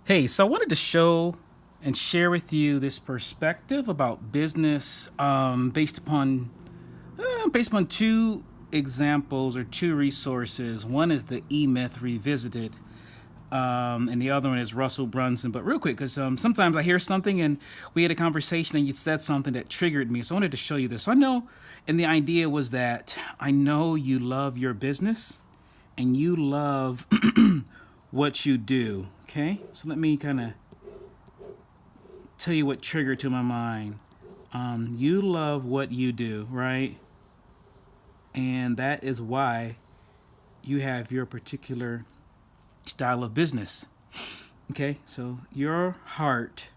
Hey, so I wanted to show and share with you this perspective about business based upon two examples or two resources. One is the E Myth Revisited, and the other one is Russell Brunson. But real quick, because sometimes I hear something and we had a conversation and you said something that triggered me, so I wanted to show you this. So I know, and the idea was that I know you love your business and you love what you do. Okay, so let me kind of tell you what triggered to my mind. You love what you do, right? And that is why you have your particular style of business. Okay, so your heart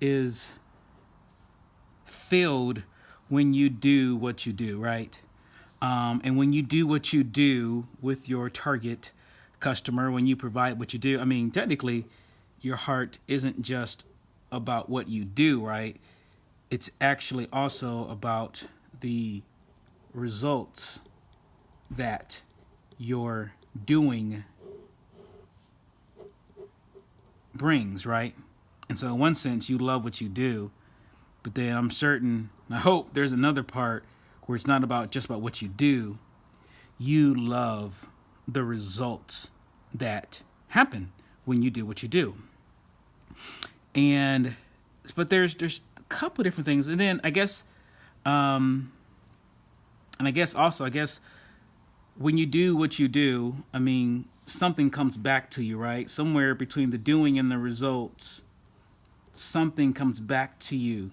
is filled when you do what you do, right? And when you do what you do with your target customer, when you provide what you do, I mean, technically, your heart isn't just about what you do, right? It's actually also about the results that you're doing brings, right? And so, in one sense, you love what you do, but then I'm certain, I hope there's another part where it's not about just about what you do. You love the results that happen when you do what you do. And but there's a couple of different things, and then I guess, and I guess when you do what you do, I mean something comes back to you, right? Somewhere between the doing and the results, something comes back to you,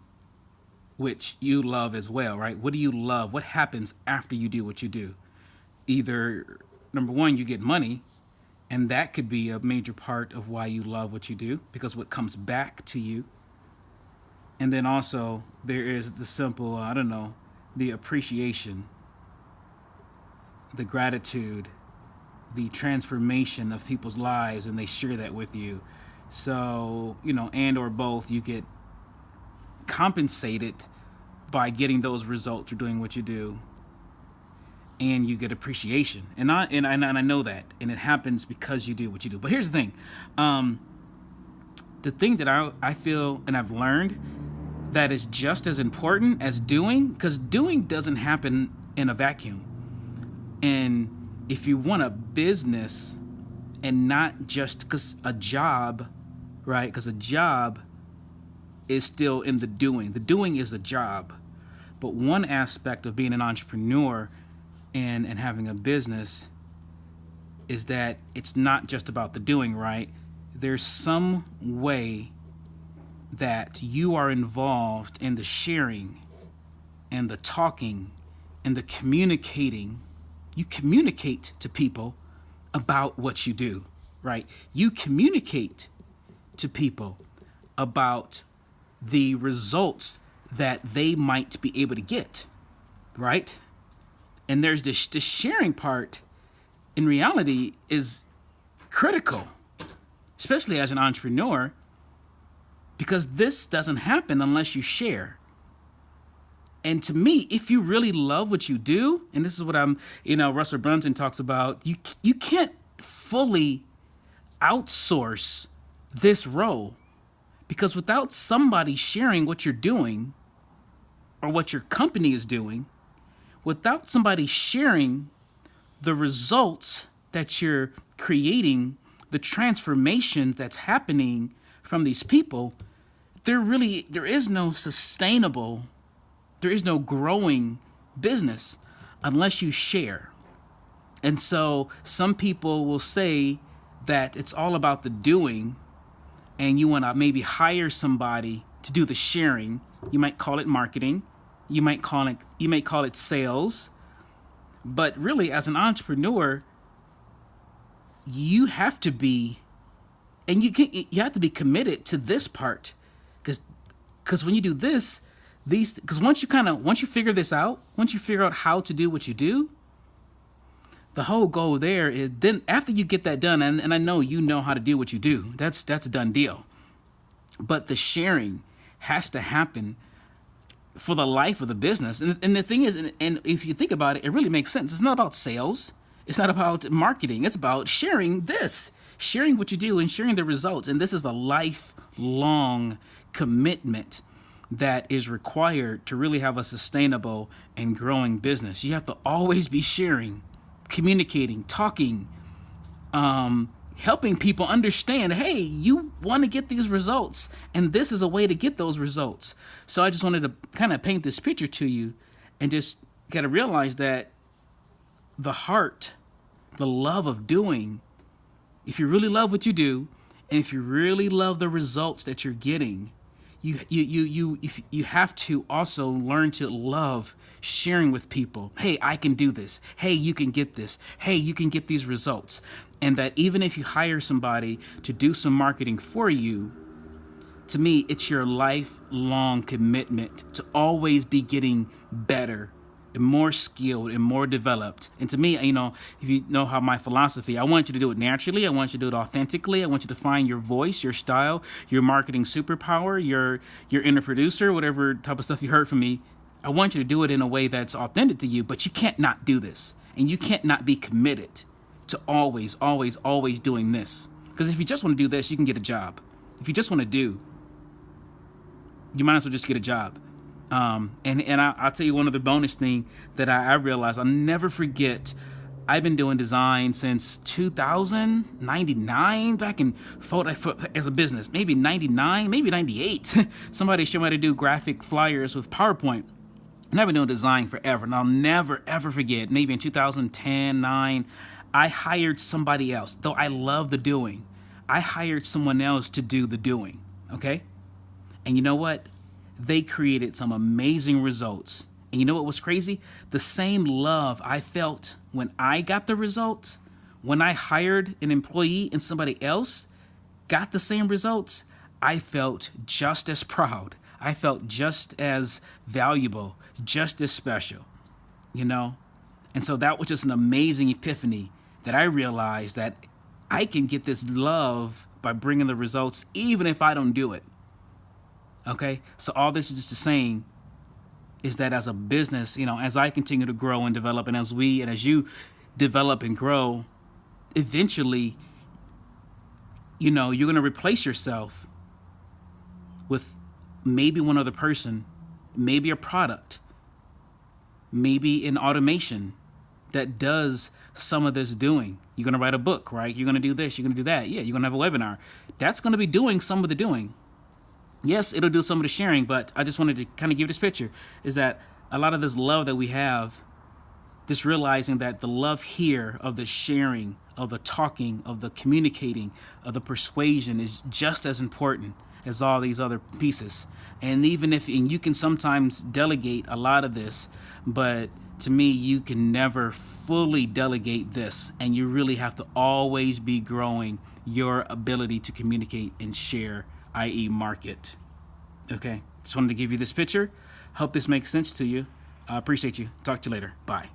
which you love as well, right? What do you love? What happens after you do what you do? Either number one, you get money, and that could be a major part of why you love what you do, because what comes back to you. And then also there is the simple, I don't know, the appreciation, the gratitude, the transformation of people's lives, and they share that with you. So, and or both, you get compensated by getting those results or doing what you do, and you get appreciation. And I know that, and it happens because you do what you do. But here's the thing. The thing that I feel and I've learned that is just as important as doing, because doing doesn't happen in a vacuum. And if you want a business and not just because a job, right? Because a job is still in the doing. The doing is the job. But one aspect of being an entrepreneur and having a business is that it's not just about the doing, right? There's some way that you are involved in the sharing and the talking and the communicating. You communicate to people about what you do, right? You communicate to people about the results that they might be able to get, right? And there's this sharing part in reality is critical, especially as an entrepreneur, because this doesn't happen unless you share. And to me, if you really love what you do, and this is what Russell Brunson talks about, you can't fully outsource this role, because without somebody sharing what you're doing or what your company is doing, without somebody sharing the results that you're creating, the transformation that's happening from these people, there is no sustainable, there is no growing business unless you share. And so some people will say that it's all about the doing, and you want to maybe hire somebody to do the sharing. You might call it marketing. You might call it sales. But really, as an entrepreneur, you have to be, and you have to be committed to this part, because when you do this, because once you figure this out, once you figure out how to do what you do, the whole goal there is then after you get that done, and I know you know how to do what you do, that's a done deal. But the sharing has to happen for the life of the business. And the thing is, and if you think about it, it really makes sense. It's not about sales. It's not about marketing. It's about sharing this, sharing what you do and sharing the results. And this is a lifelong commitment that is required to really have a sustainable and growing business. You have to always be sharing, communicating, talking, helping people understand, hey, you want to get these results, and this is a way to get those results. So I just wanted to kind of paint this picture to you and just got to realize that the heart, the love of doing, if you really love what you do, and if you really love the results that you're getting, you have to also learn to love sharing with people. Hey, I can do this. Hey, you can get this. Hey, you can get these results. And that even if you hire somebody to do some marketing for you, to me, it's your lifelong commitment to always be getting better and more skilled and more developed. And to me, if you know how my philosophy, I want you to do it naturally. I want you to do it authentically. I want you to find your voice, your style, your marketing superpower, your inner producer, whatever type of stuff you heard from me. I want you to do it in a way that's authentic to you, but you can't not do this. And you can't not be committed to always, always, always doing this. Because if you just want to do this, you can get a job. If you just want to do, you might as well just get a job. And I'll tell you one other bonus thing that I realized. I'll never forget. I've been doing design since 2099, back in photo as a business, maybe 99, maybe 98. Somebody showed me how to do graphic flyers with PowerPoint. And I've been doing design forever. And I'll never, ever forget, maybe in 2010, 9, I hired somebody else. Though I love the doing, I hired someone else to do the doing, okay? And you know what? They created some amazing results. And you know what was crazy? The same love I felt when I got the results, when I hired an employee and somebody else got the same results, I felt just as proud. I felt just as valuable, just as special, And so that was just an amazing epiphany that I realized that I can get this love by bringing the results, even if I don't do it. Okay, so all this is just saying is that as a business, as I continue to grow and develop, and as you develop and grow, eventually, you're going to replace yourself with maybe one other person, maybe a product, maybe an automation that does some of this doing. You're going to write a book, right? You're going to do this, you're going to do that. Yeah, you're going to have a webinar. That's going to be doing some of the doing. Yes, it'll do some of the sharing, but I just wanted to kind of give this picture, is that a lot of this love that we have, this realizing that the love here of the sharing, of the talking, of the communicating, of the persuasion is just as important as all these other pieces. And even and you can sometimes delegate a lot of this, but to me, you can never fully delegate this, and you really have to always be growing your ability to communicate and share, i.e. market. Okay, just wanted to give you this picture. Hope this makes sense to you. I appreciate you. Talk to you later. Bye.